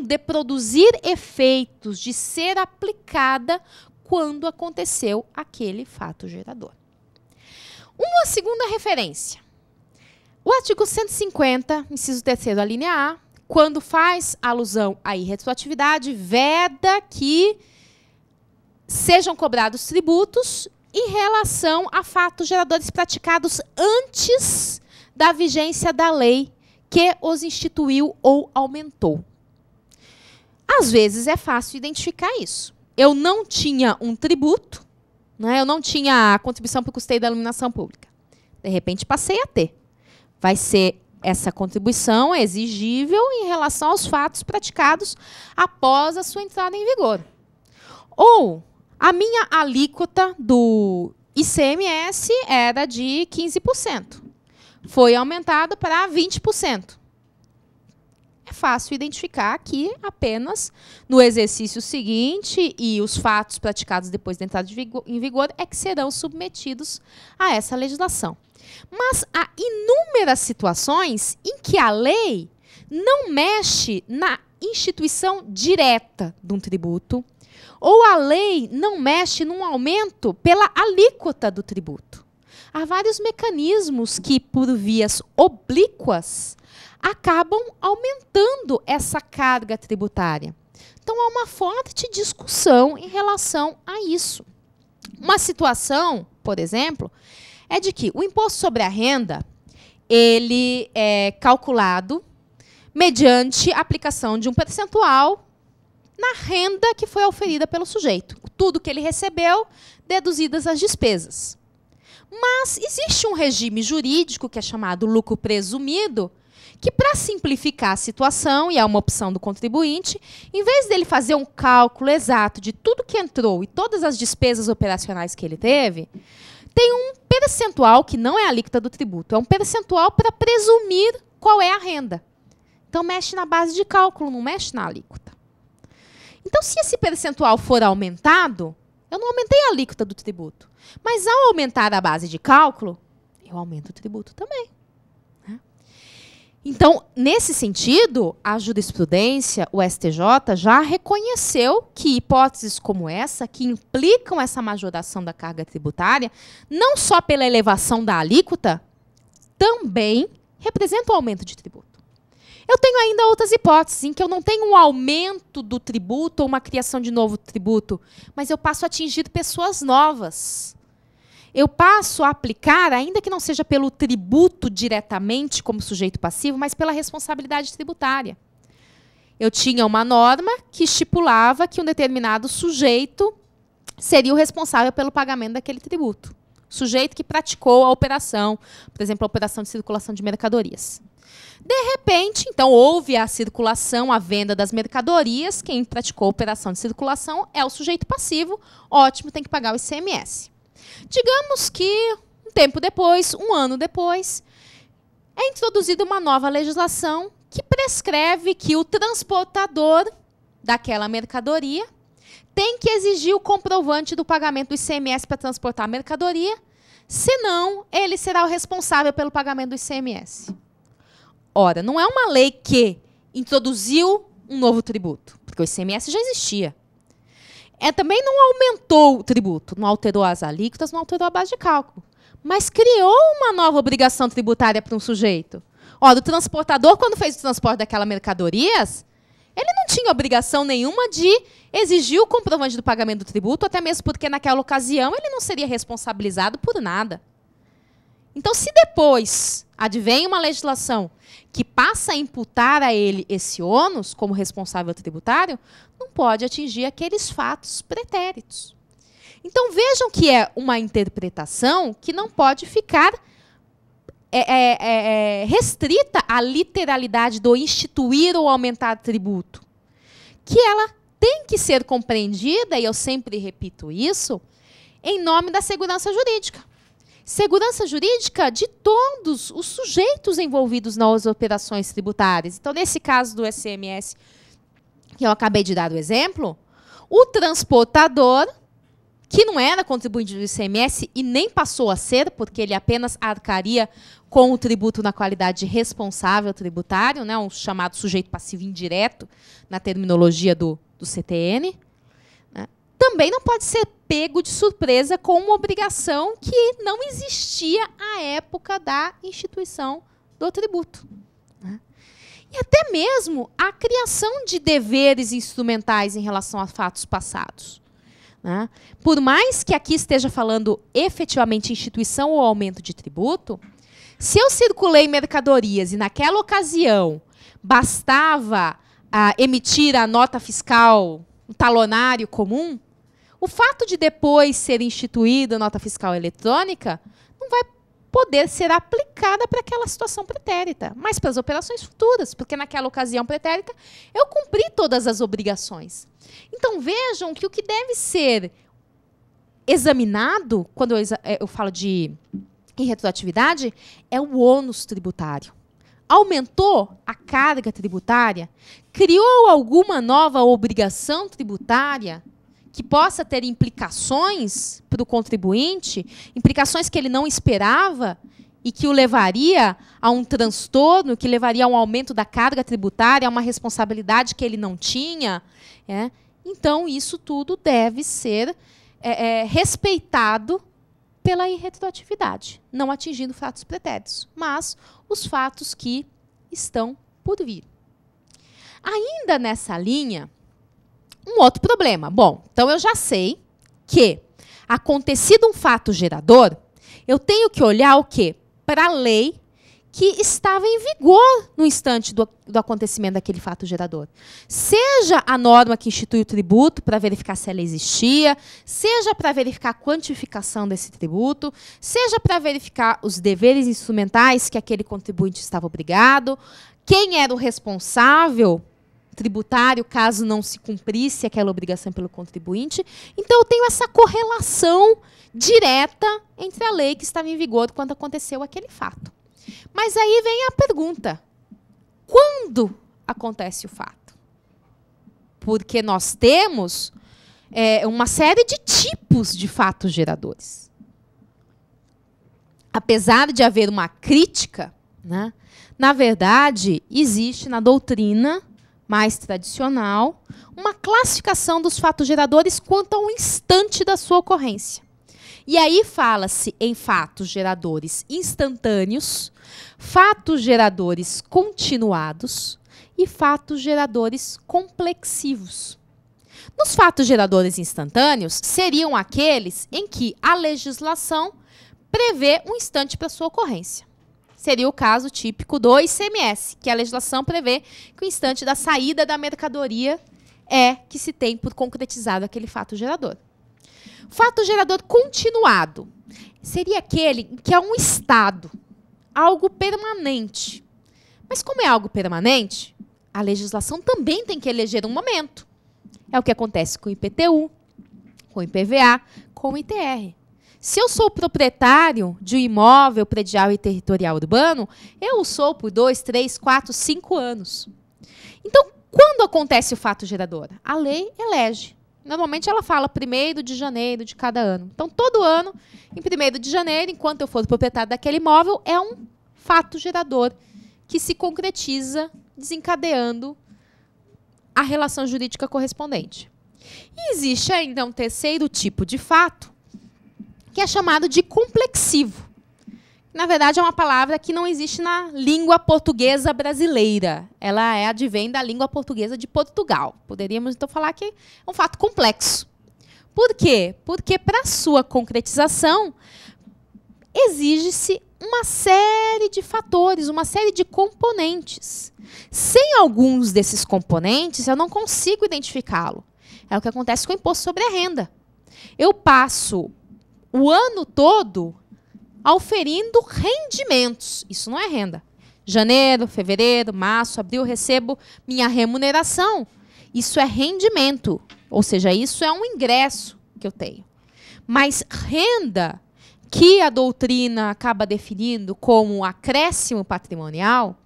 deixou de produzir efeitos, de ser aplicada quando aconteceu aquele fato gerador. Uma segunda referência. O artigo 150, inciso 3º, a linha A, quando faz alusão à irretroatividade, veda que sejam cobrados tributos em relação a fatos geradores praticados antes da vigência da lei que os instituiu ou aumentou. Às vezes é fácil identificar isso. Eu não tinha um tributo, né? Eu não tinha a contribuição para o custeio da iluminação pública. De repente passei a ter. Vai ser essa contribuição exigível em relação aos fatos praticados após a sua entrada em vigor. Ou a minha alíquota do ICMS era de 15%. Foi aumentado para 20%. É fácil identificar que apenas no exercício seguinte e os fatos praticados depois da entrada em vigor é que serão submetidos a essa legislação. Mas há inúmeras situações em que a lei não mexe na instituição direta de um tributo, ou a lei não mexe num aumento pela alíquota do tributo. Há vários mecanismos que, por vias oblíquas, acabam aumentando essa carga tributária. Então, há uma forte discussão em relação a isso. Uma situação, por exemplo, é de que o imposto sobre a renda ele é calculado mediante a aplicação de um percentual na renda que foi oferida pelo sujeito. Tudo que ele recebeu, deduzidas as despesas. Mas existe um regime jurídico, que é chamado lucro presumido, que, para simplificar a situação, e é uma opção do contribuinte, em vez dele fazer um cálculo exato de tudo que entrou e todas as despesas operacionais que ele teve, tem um percentual que não é a alíquota do tributo, é um percentual para presumir qual é a renda. Então, mexe na base de cálculo, não mexe na alíquota. Então, se esse percentual for aumentado, eu não aumentei a alíquota do tributo. Mas, ao aumentar a base de cálculo, eu aumento o tributo também. Né? Então, nesse sentido, a jurisprudência, o STJ, já reconheceu que hipóteses como essa, que implicam essa majoração da carga tributária, não só pela elevação da alíquota, também representam o aumento de tributo. Eu tenho ainda outras hipóteses em que eu não tenho um aumento do tributo ou uma criação de novo tributo, mas eu passo a atingir pessoas novas. Eu passo a aplicar, ainda que não seja pelo tributo diretamente como sujeito passivo, mas pela responsabilidade tributária. Eu tinha uma norma que estipulava que um determinado sujeito seria o responsável pelo pagamento daquele tributo. Sujeito que praticou a operação, por exemplo, a operação de circulação de mercadorias. De repente, então, houve a circulação, a venda das mercadorias. Quem praticou a operação de circulação é o sujeito passivo. Ótimo, tem que pagar o ICMS. Digamos que, um tempo depois, um ano depois, é introduzida uma nova legislação que prescreve que o transportador daquela mercadoria tem que exigir o comprovante do pagamento do ICMS para transportar a mercadoria, senão ele será o responsável pelo pagamento do ICMS. Ora, não é uma lei que introduziu um novo tributo, porque o ICMS já existia. Também não aumentou o tributo, não alterou as alíquotas, não alterou a base de cálculo, mas criou uma nova obrigação tributária para um sujeito. Ora, o transportador, quando fez o transporte daquelas mercadorias, ele não tinha obrigação nenhuma de exigir o comprovante do pagamento do tributo, até mesmo porque, naquela ocasião, ele não seria responsabilizado por nada. Então, se depois advém uma legislação que passa a imputar a ele esse ônus como responsável tributário, não pode atingir aqueles fatos pretéritos. Então, vejam que é uma interpretação que não pode ficar restrita à literalidade do instituir ou aumentar tributo. Que ela tem que ser compreendida, e eu sempre repito isso, em nome da segurança jurídica. Segurança jurídica de todos os sujeitos envolvidos nas operações tributárias. Então, nesse caso do ICMS, que eu acabei de dar o exemplo, o transportador que não era contribuinte do ICMS e nem passou a ser, porque ele apenas arcaria com o tributo na qualidade de responsável tributário, né, um chamado sujeito passivo indireto, na terminologia do CTN, né, também não pode ser pego de surpresa com uma obrigação que não existia à época da instituição do tributo. Né. E até mesmo a criação de deveres instrumentais em relação a fatos passados. Né. Por mais que aqui esteja falando efetivamente instituição ou aumento de tributo, se eu circulei mercadorias e naquela ocasião bastava emitir a nota fiscal, o talonário comum, o fato de depois ser instituída a nota fiscal eletrônica não vai poder ser aplicada para aquela situação pretérita, mas para as operações futuras, porque naquela ocasião pretérita eu cumpri todas as obrigações. Então vejam que o que deve ser examinado, quando eu falo de irretroatividade, é o ônus tributário. Aumentou a carga tributária? Criou alguma nova obrigação tributária que possa ter implicações para o contribuinte, implicações que ele não esperava e que o levaria a um transtorno, que levaria a um aumento da carga tributária, a uma responsabilidade que ele não tinha? Então, isso tudo deve ser respeitado pela irretroatividade, não atingindo fatos pretéritos, mas os fatos que estão por vir. Ainda nessa linha, um outro problema. Bom, então eu já sei que, acontecido um fato gerador, eu tenho que olhar o quê? Para a lei que estava em vigor no instante do acontecimento daquele fato gerador. Seja a norma que institui o tributo para verificar se ela existia, seja para verificar a quantificação desse tributo, seja para verificar os deveres instrumentais que aquele contribuinte estava obrigado, quem era o responsável tributário caso não se cumprisse aquela obrigação pelo contribuinte. Então, eu tenho essa correlação direta entre a lei que estava em vigor quando aconteceu aquele fato. Mas aí vem a pergunta: quando acontece o fato? Porque nós temos uma série de tipos de fatos geradores. Apesar de haver uma crítica, né, na verdade, existe na doutrina mais tradicional uma classificação dos fatos geradores quanto ao instante da sua ocorrência. E aí fala-se em fatos geradores instantâneos, fatos geradores continuados e fatos geradores complexivos. Nos fatos geradores instantâneos, seriam aqueles em que a legislação prevê um instante para sua ocorrência. Seria o caso típico do ICMS, que a legislação prevê que o instante da saída da mercadoria é que se tem por concretizado aquele fato gerador. Fato gerador continuado seria aquele em que é um estado, algo permanente. Mas como é algo permanente, a legislação também tem que eleger um momento. É o que acontece com o IPTU, com o IPVA, com o ITR. Se eu sou proprietário de um imóvel predial e territorial urbano, eu o sou por 2, 3, 4, 5 anos. Então, quando acontece o fato gerador? A lei elege. Normalmente ela fala 1º de janeiro de cada ano. Então, todo ano, em 1º de janeiro, enquanto eu for proprietário daquele imóvel, é um fato gerador que se concretiza desencadeando a relação jurídica correspondente. E existe ainda um terceiro tipo de fato, que é chamado de complexivo. Na verdade, é uma palavra que não existe na língua portuguesa brasileira. Ela advém da língua portuguesa de Portugal. Poderíamos, então, falar que é um fato complexo. Por quê? Porque, para sua concretização, exige-se uma série de fatores, uma série de componentes. Sem alguns desses componentes, eu não consigo identificá-lo. É o que acontece com o imposto sobre a renda. Eu passo o ano todo auferindo rendimentos. Isso não é renda. Janeiro, fevereiro, março, abril, eu recebo minha remuneração. Isso é rendimento. Ou seja, isso é um ingresso que eu tenho. Mas renda, que a doutrina acaba definindo como acréscimo patrimonial,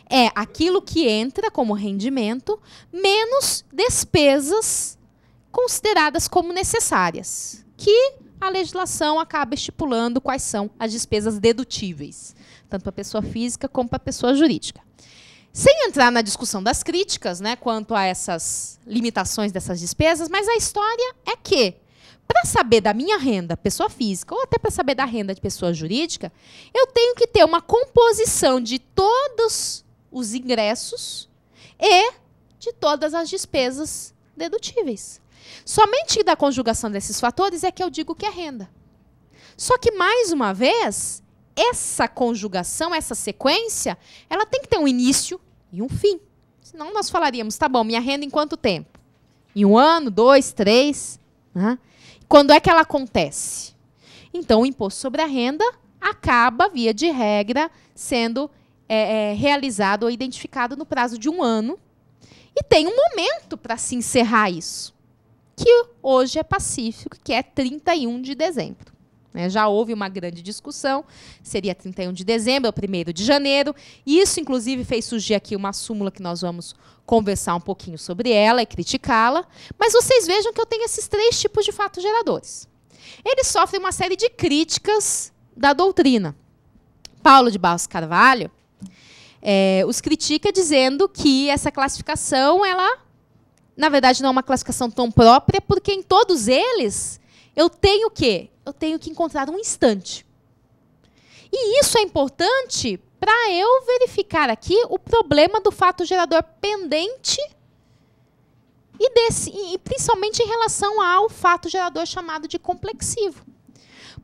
é aquilo que entra como rendimento menos despesas consideradas como necessárias. que a legislação acaba estipulando quais são as despesas dedutíveis, tanto para a pessoa física como para a pessoa jurídica. Sem entrar na discussão das críticas, né, quanto a essas limitações dessas despesas, mas a história é que, para saber da minha renda, pessoa física, ou até para saber da renda de pessoa jurídica, eu tenho que ter uma composição de todos os ingressos e de todas as despesas dedutíveis. Somente da conjugação desses fatores é que eu digo que é renda. Só que, mais uma vez, essa conjugação, essa sequência, ela tem que ter um início e um fim. Senão nós falaríamos, tá bom, minha renda em quanto tempo? Em 1 ano, 2, 3? Né? Quando é que ela acontece? Então, o imposto sobre a renda acaba, via de regra, sendo realizado ou identificado no prazo de 1 ano. E tem um momento para se encerrar isso, que hoje é pacífico, que é 31 de dezembro. Já houve uma grande discussão, seria 31 de dezembro ou 1º de janeiro. E isso, inclusive, fez surgir aqui uma súmula que nós vamos conversar um pouquinho sobre ela e criticá-la. Mas vocês vejam que eu tenho esses 3 tipos de fatos geradores. Eles sofrem uma série de críticas da doutrina. Paulo de Barros Carvalho os critica dizendo que essa classificação, ela, na verdade, não é uma classificação tão própria, porque em todos eles eu tenho o quê? Eu tenho que encontrar um instante. E isso é importante para eu verificar aqui o problema do fato gerador pendente e principalmente em relação ao fato gerador chamado de complexivo.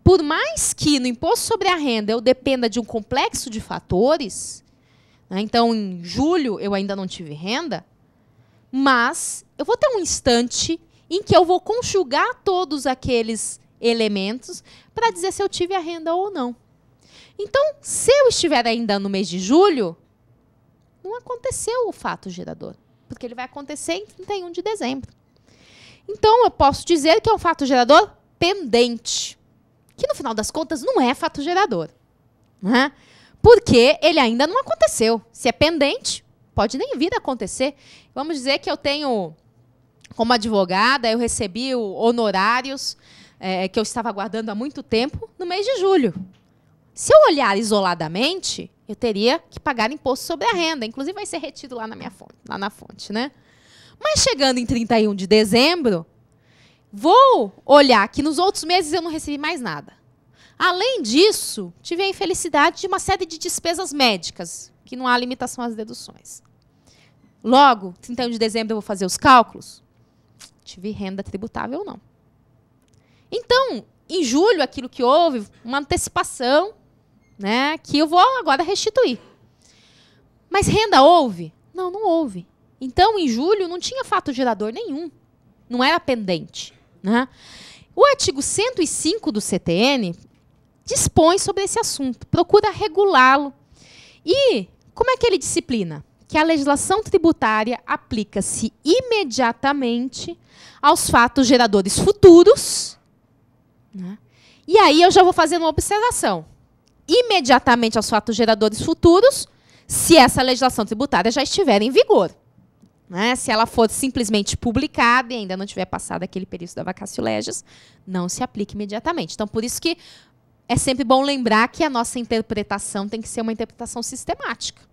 Por mais que no imposto sobre a renda eu dependa de um complexo de fatores, né, então em julho eu ainda não tive renda, mas eu vou ter um instante em que eu vou conjugar todos aqueles elementos para dizer se eu tive a renda ou não. Então, se eu estiver ainda no mês de julho, não aconteceu o fato gerador, porque ele vai acontecer em 31 de dezembro. Então, eu posso dizer que é um fato gerador pendente, que no final das contas não é fato gerador, né? Porque ele ainda não aconteceu. Se é pendente, pode nem vir a acontecer. Vamos dizer que eu tenho, como advogada, eu recebi honorários que eu estava guardando há muito tempo no mês de julho. Se eu olhar isoladamente, eu teria que pagar imposto sobre a renda. Inclusive, vai ser retido lá na fonte, né? Mas chegando em 31 de dezembro, vou olhar que nos outros meses eu não recebi mais nada. Além disso, tive a infelicidade de uma série de despesas médicas, que não há limitação às deduções. Logo, 31 de dezembro eu vou fazer os cálculos. Tive renda tributável ou não. Então, em julho, aquilo que houve, uma antecipação, né, que eu vou agora restituir. Mas renda houve? Não, não houve. Então, em julho, não tinha fato gerador nenhum. Não era pendente. Né? O artigo 105 do CTN dispõe sobre esse assunto, procura regulá-lo. E como é que ele disciplina? Que a legislação tributária aplica-se imediatamente aos fatos geradores futuros. Né? E aí eu já vou fazer uma observação. Imediatamente aos fatos geradores futuros, se essa legislação tributária já estiver em vigor. Né? Se ela for simplesmente publicada e ainda não tiver passado aquele período da vacatio legis, não se aplica imediatamente. Então, por isso que é sempre bom lembrar que a nossa interpretação tem que ser uma interpretação sistemática.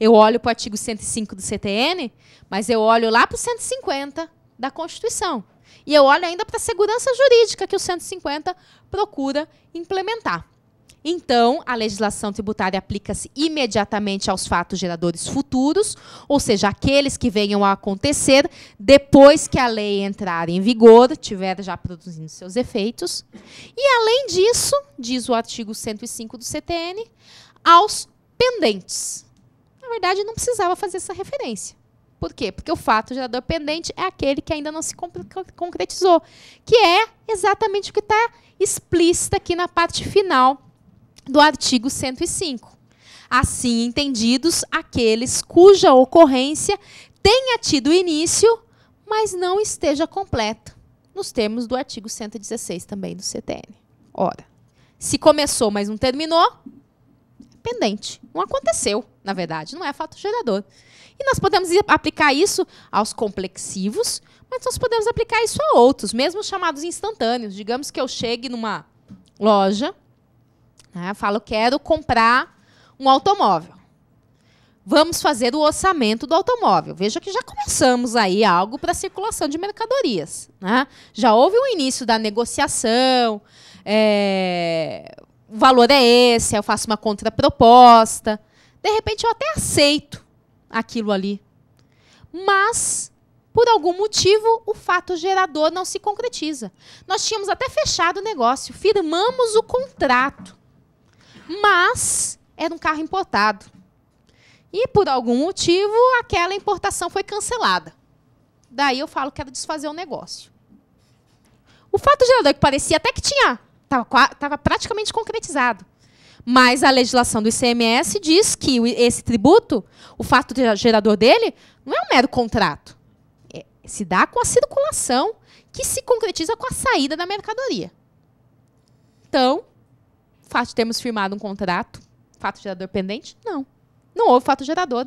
Eu olho para o artigo 105 do CTN, mas eu olho lá para o 150 da Constituição. E eu olho ainda para a segurança jurídica que o 150 procura implementar. Então, a legislação tributária aplica-se imediatamente aos fatos geradores futuros, ou seja, aqueles que venham a acontecer depois que a lei entrar em vigor, tiver já produzindo seus efeitos. E, além disso, diz o artigo 105 do CTN, aos pendentes. Na verdade, não precisava fazer essa referência. Por quê? Porque o fato gerador pendente é aquele que ainda não se concretizou, que é exatamente o que está explícito aqui na parte final do artigo 105. Assim entendidos, aqueles cuja ocorrência tenha tido início, mas não esteja completo, nos termos do artigo 116 também do CTN. Ora, se começou, mas não terminou, pendente. Não aconteceu, na verdade, não é fato gerador. E nós podemos aplicar isso aos complexivos, mas nós podemos aplicar isso a outros, mesmo chamados instantâneos. Digamos que eu chegue numa loja, né, falo, quero comprar um automóvel. Vamos fazer o orçamento do automóvel. Veja que já começamos aí algo para circulação de mercadorias, né? Já houve o início da negociação, o valor é esse, eu faço uma contraproposta. De repente, eu até aceito aquilo ali. Mas, por algum motivo, o fato gerador não se concretiza. Nós tínhamos até fechado o negócio, firmamos o contrato, mas era um carro importado. E, por algum motivo, aquela importação foi cancelada. Daí eu falo que quero desfazer o negócio. O fato gerador, que parecia até que estava praticamente concretizado. Mas a legislação do ICMS diz que esse tributo, o fato gerador dele, não é um mero contrato. Se dá com a circulação, que se concretiza com a saída da mercadoria. Então, o fato de termos firmado um contrato, fato gerador pendente, não. Não houve fato gerador.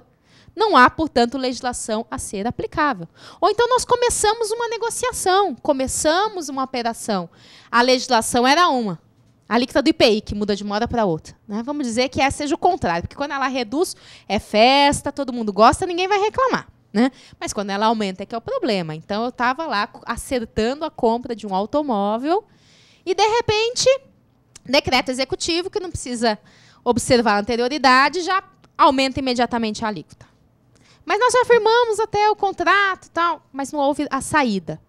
Não há, portanto, legislação a ser aplicável. Ou então nós começamos uma negociação, começamos uma operação. A legislação era uma. A alíquota do IPI, que muda de uma hora para outra. Né? Vamos dizer que seja o contrário, porque quando ela reduz, é festa, todo mundo gosta, ninguém vai reclamar. Né? Mas quando ela aumenta é que é o problema. Então, eu estava lá acertando a compra de um automóvel e, de repente, decreto executivo, que não precisa observar a anterioridade, já aumenta imediatamente a alíquota. Mas nós já firmamos até o contrato e tal, mas não houve a saída.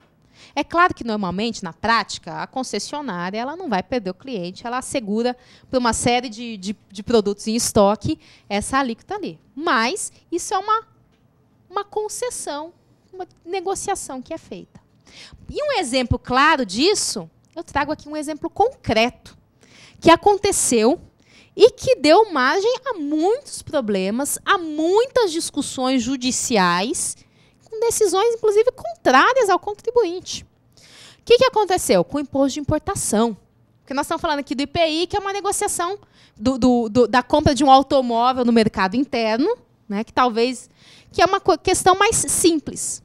É claro que, normalmente, na prática, a concessionária ela não vai perder o cliente, ela assegura por uma série de produtos em estoque essa alíquota ali. Mas isso é uma concessão, uma negociação que é feita. E um exemplo claro disso, eu trago aqui um exemplo concreto, que aconteceu e que deu margem a muitos problemas, a muitas discussões judiciais, com decisões, inclusive, contrárias ao contribuinte. O que aconteceu? Com o imposto de importação. Porque nós estamos falando aqui do IPI, que é uma negociação da compra de um automóvel no mercado interno, né, que é uma questão mais simples.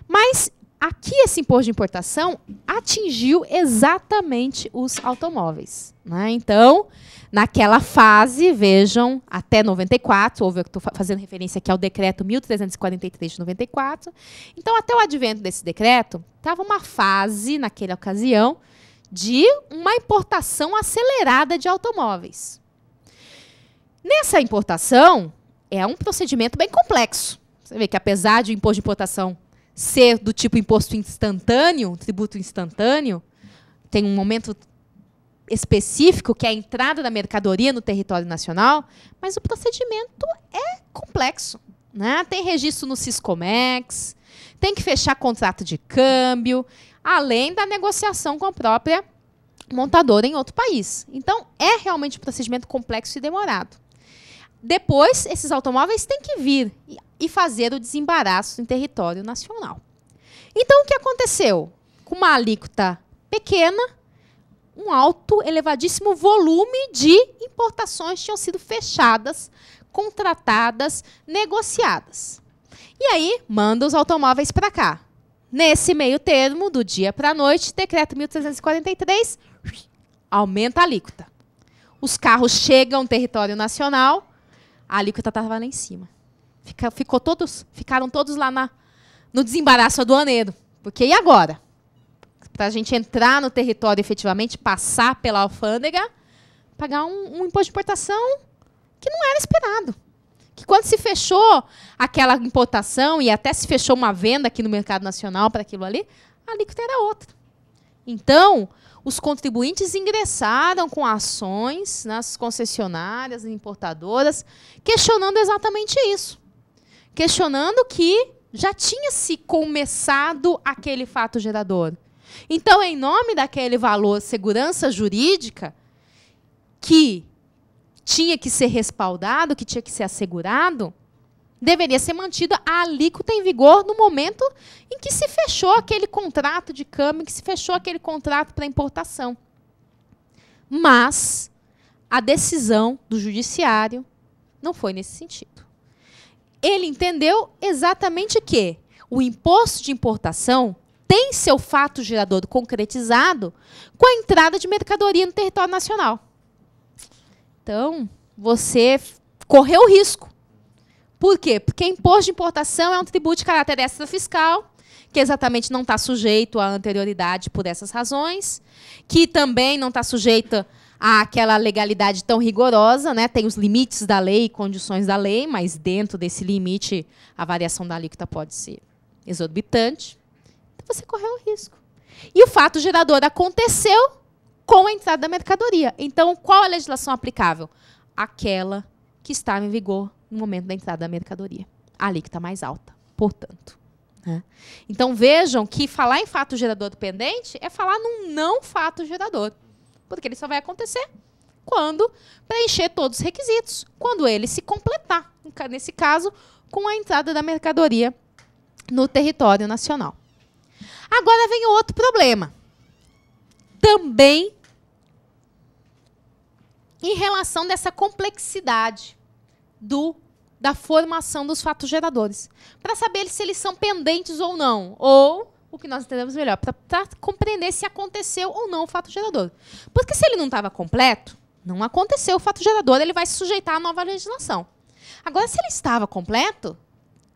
Mas aqui esse imposto de importação atingiu exatamente os automóveis. Né? Então, naquela fase, vejam, até 94, eu estou fazendo referência aqui ao decreto 1343 de 94. Então, até o advento desse decreto, estava uma fase, naquela ocasião, de uma importação acelerada de automóveis. Nessa importação, é um procedimento bem complexo. Você vê que, apesar de o imposto de importação ser do tipo imposto instantâneo, tributo instantâneo, tem um momento específico, que é a entrada da mercadoria no território nacional, mas o procedimento é complexo. Né? Tem registro no Siscomex, tem que fechar contrato de câmbio, além da negociação com a própria montadora em outro país. Então, é realmente um procedimento complexo e demorado. Depois, esses automóveis têm que vir e fazer o desembaraço em território nacional. Então, o que aconteceu? Com uma alíquota pequena, um alto, elevadíssimo volume de importações tinham sido fechadas, contratadas, negociadas. E aí, manda os automóveis para cá. Nesse meio termo, do dia para a noite, decreto 1343, aumenta a alíquota. Os carros chegam ao território nacional, a alíquota estava lá em cima. Ficaram todos lá no desembaraço aduaneiro. Porque e agora? Para a gente entrar no território efetivamente, passar pela alfândega, pagar um imposto de importação que não era esperado. Que quando se fechou aquela importação e até se fechou uma venda aqui no mercado nacional para aquilo ali, a alíquota era outra. Então, os contribuintes ingressaram com ações nas concessionárias, importadoras, questionando exatamente isso. Questionando que já tinha se começado aquele fato gerador. Então, em nome daquele valor segurança jurídica, que tinha que ser respaldado, que tinha que ser assegurado, deveria ser mantida a alíquota em vigor no momento em que se fechou aquele contrato de câmbio, que se fechou aquele contrato para importação. Mas a decisão do judiciário não foi nesse sentido. ele entendeu exatamente que o imposto de importação tem seu fato gerador concretizado com a entrada de mercadoria no território nacional. Então, você correu o risco. Por quê? Porque imposto de importação é um tributo de caráter extrafiscal, que exatamente não está sujeito à anterioridade por essas razões, que também não está sujeito àquela legalidade tão rigorosa, né? Tem os limites da lei e condições da lei, mas dentro desse limite a variação da alíquota pode ser exorbitante. Então você correu o risco. E o fato gerador aconteceu com a entrada da mercadoria. Então, qual a legislação aplicável? Aquela que estava em vigor no momento da entrada da mercadoria. A alíquota mais alta, portanto. Né? Então, vejam que falar em fato gerador dependente é falar num não fato gerador. Porque ele só vai acontecer quando preencher todos os requisitos, quando ele se completar, nesse caso, com a entrada da mercadoria no território nacional. Agora vem outro problema. Também em relação dessa complexidade da formação dos fatos geradores. Para saber se eles são pendentes ou não. Ou, o que nós entendemos melhor, para compreender se aconteceu ou não o fato gerador. Porque se ele não estava completo, não aconteceu o fato gerador, ele vai se sujeitar à nova legislação. Agora, se ele estava completo,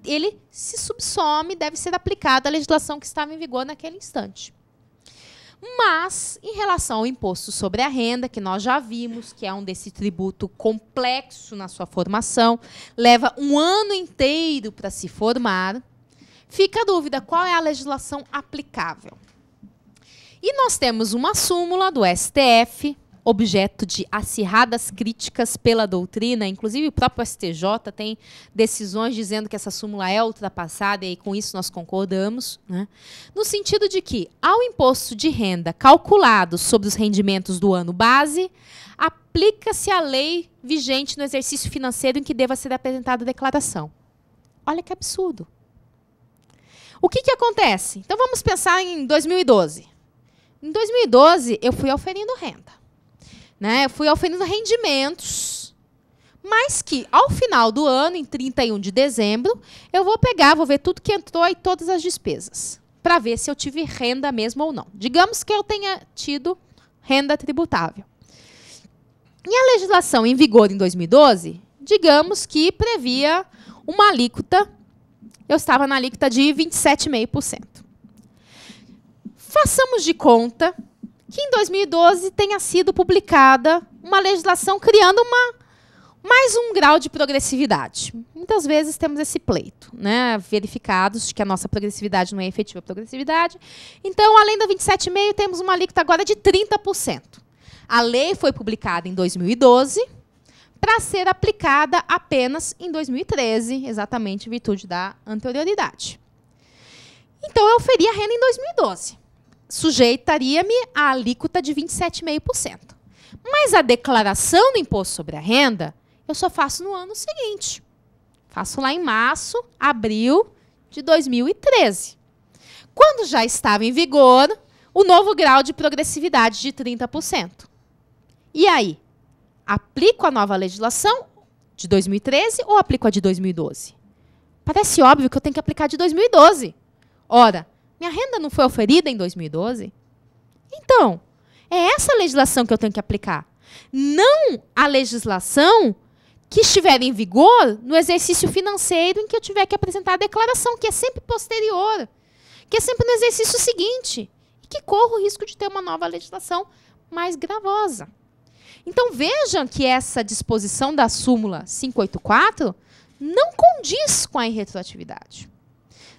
ele se subsome, deve ser aplicada a legislação que estava em vigor naquele instante. Mas, em relação ao imposto sobre a renda, que nós já vimos, que é um desse tributo complexo na sua formação, leva um ano inteiro para se formar, fica a dúvida, qual é a legislação aplicável? E nós temos uma súmula do STF, objeto de acirradas críticas pela doutrina, inclusive o próprio STJ tem decisões dizendo que essa súmula é ultrapassada e com isso nós concordamos, né? No sentido de que, ao imposto de renda calculado sobre os rendimentos do ano base, aplica-se a lei vigente no exercício financeiro em que deva ser apresentada a declaração. Olha que absurdo. O que acontece? Então vamos pensar em 2012. Em 2012, eu fui auferindo renda. Né? Eu fui auferindo rendimentos, mas que, ao final do ano, em 31 de dezembro, eu vou pegar, vou ver tudo que entrou e todas as despesas, para ver se eu tive renda mesmo ou não. Digamos que eu tenha tido renda tributável. E a legislação em vigor em 2012, digamos que previa uma alíquota, eu estava na alíquota de 27,5%. Façamos de conta que em 2012 tenha sido publicada uma legislação criando mais um grau de progressividade. Muitas vezes temos esse pleito, né? Verificados de que a nossa progressividade não é efetiva progressividade. Então, além da 27,5%, temos uma alíquota agora de 30%. A lei foi publicada em 2012 para ser aplicada apenas em 2013, exatamente em virtude da anterioridade. Então, eu oferi a renda em 2012. Sujeitaria-me à alíquota de 27,5%. Mas a declaração do imposto sobre a renda, eu só faço no ano seguinte. Faço lá em março, abril de 2013. Quando já estava em vigor o novo grau de progressividade de 30%. E aí? Aplico a nova legislação de 2013 ou aplico a de 2012? Parece óbvio que eu tenho que aplicar a de 2012. Ora, minha renda não foi oferida em 2012? Então, é essa legislação que eu tenho que aplicar. Não a legislação que estiver em vigor no exercício financeiro em que eu tiver que apresentar a declaração, que é sempre posterior, que é sempre no exercício seguinte, e que corre o risco de ter uma nova legislação mais gravosa. Então, vejam que essa disposição da súmula 584 não condiz com a irretroatividade.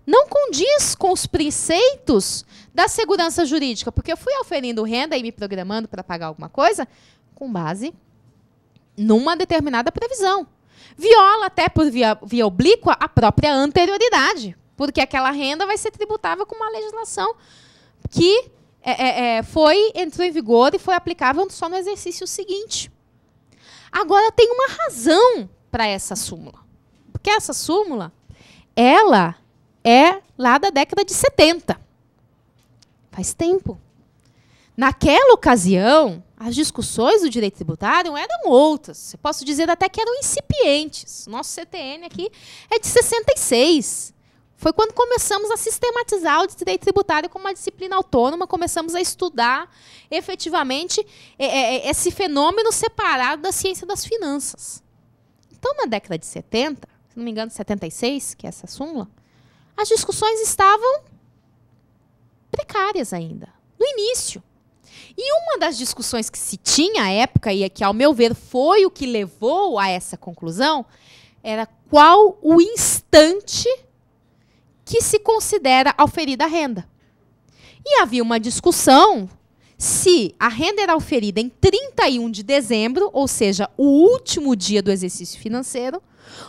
Não condiz com os preceitos da segurança jurídica, porque eu fui auferindo renda e me programando para pagar alguma coisa com base numa determinada previsão. Viola até por via oblíqua a própria anterioridade, porque aquela renda vai ser tributável com uma legislação que entrou em vigor e foi aplicável só no exercício seguinte. Agora, tem uma razão para essa súmula, porque essa súmula, ela é lá da década de 70. Faz tempo. Naquela ocasião, as discussões do direito tributário eram outras. Eu posso dizer até que eram incipientes. Nosso CTN aqui é de 66. Foi quando começamos a sistematizar o direito tributário como uma disciplina autônoma, começamos a estudar efetivamente esse fenômeno separado da ciência das finanças. Então, na década de 70, se não me engano, 76, que é essa súmula, as discussões estavam precárias ainda, no início. E uma das discussões que se tinha à época, e que, ao meu ver, foi o que levou a essa conclusão, era qual o instante que se considera auferida a renda. E havia uma discussão se a renda era auferida em 31 de dezembro, ou seja, o último dia do exercício financeiro,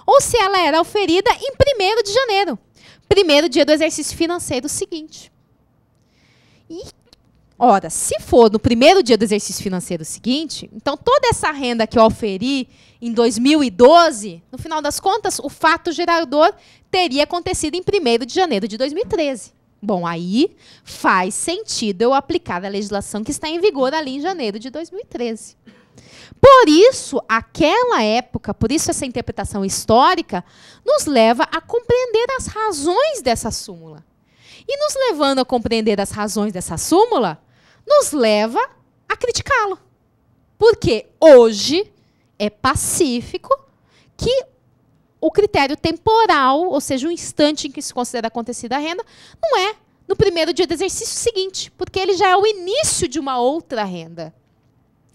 ou se ela era auferida em 1º de janeiro, primeiro dia do exercício financeiro seguinte. E, ora, se for no 1º dia do exercício financeiro seguinte, então toda essa renda que eu auferi em 2012, no final das contas, o fato gerador teria acontecido em 1º de janeiro de 2013. Bom, aí faz sentido eu aplicar a legislação que está em vigor ali em janeiro de 2013. Por isso, aquela época, por isso essa interpretação histórica, nos leva a compreender as razões dessa súmula. E nos levando a compreender as razões dessa súmula, nos leva a criticá-lo. Porque hoje é pacífico que o critério temporal, ou seja, o instante em que se considera acontecida a renda, não é no 1º dia do exercício seguinte, porque ele já é o início de uma outra renda.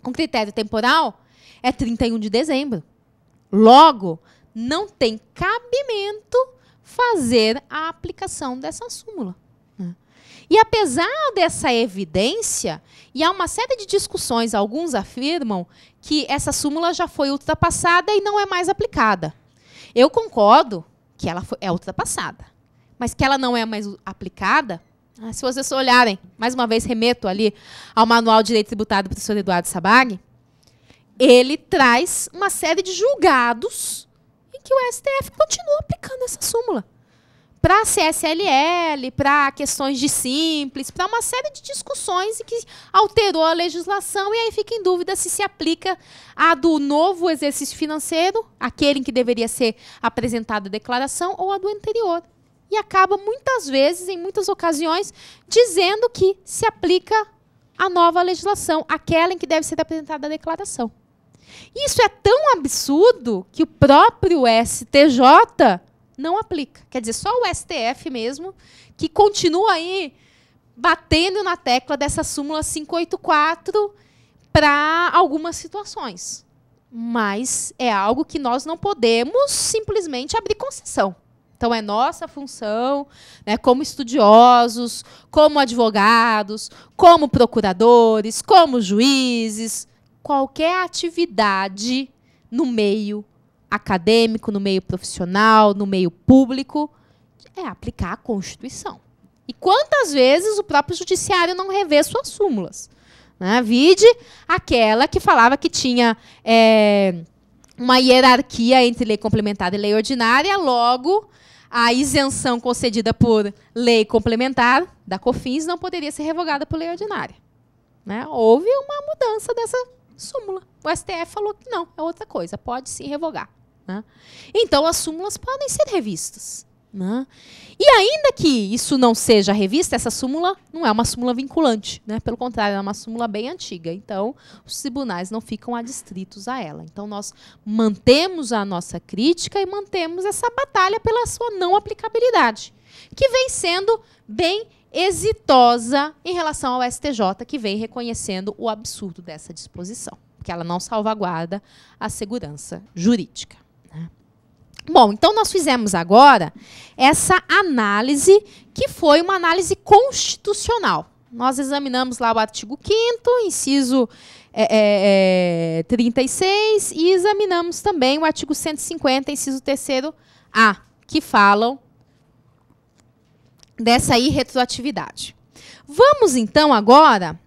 O critério temporal é 31 de dezembro. Logo, não tem cabimento fazer a aplicação dessa súmula. E apesar dessa evidência, e há uma série de discussões, alguns afirmam que essa súmula já foi ultrapassada e não é mais aplicada. Eu concordo que ela é ultrapassada, mas que ela não é mais aplicada, se vocês olharem, mais uma vez remeto ali ao Manual de Direito Tributário do professor Eduardo Sabag, ele traz uma série de julgados em que o STF continua aplicando essa súmula. Para a CSLL, para questões de simples, para uma série de discussões em que alterou a legislação e aí fica em dúvida se aplica a do novo exercício financeiro, aquele em que deveria ser apresentada a declaração, ou a do anterior. E acaba, muitas vezes, em muitas ocasiões, dizendo que se aplica a nova legislação, aquela em que deve ser apresentada a declaração. Isso é tão absurdo que o próprio STJ não aplica. Quer dizer, só o STF mesmo que continua aí batendo na tecla dessa súmula 584 para algumas situações. Mas é algo que nós não podemos simplesmente abrir concessão. Então, é nossa função, né, como estudiosos, como advogados, como procuradores, como juízes, qualquer atividade no meio acadêmico, no meio profissional, no meio público, é aplicar a Constituição. E quantas vezes o próprio judiciário não revê suas súmulas? Né? Vide aquela que falava que tinha uma hierarquia entre lei complementar e lei ordinária, logo a isenção concedida por lei complementar da COFINS não poderia ser revogada por lei ordinária. Né? Houve uma mudança dessa súmula. O STF falou que não, é outra coisa, pode sim revogar. Né? Então, as súmulas podem ser revistas. Né? E ainda que isso não seja revista, essa súmula não é uma súmula vinculante. Né? Pelo contrário, é uma súmula bem antiga. Então, os tribunais não ficam adstritos a ela. Então, nós mantemos a nossa crítica e mantemos essa batalha pela sua não aplicabilidade, que vem sendo bem exitosa em relação ao STJ, que vem reconhecendo o absurdo dessa disposição, porque ela não salvaguarda a segurança jurídica. Bom, então nós fizemos agora essa análise, que foi uma análise constitucional. Nós examinamos lá o artigo 5º, inciso 36, e examinamos também o artigo 150, inciso 3º-A, que falam dessa irretroatividade. Vamos, então, agora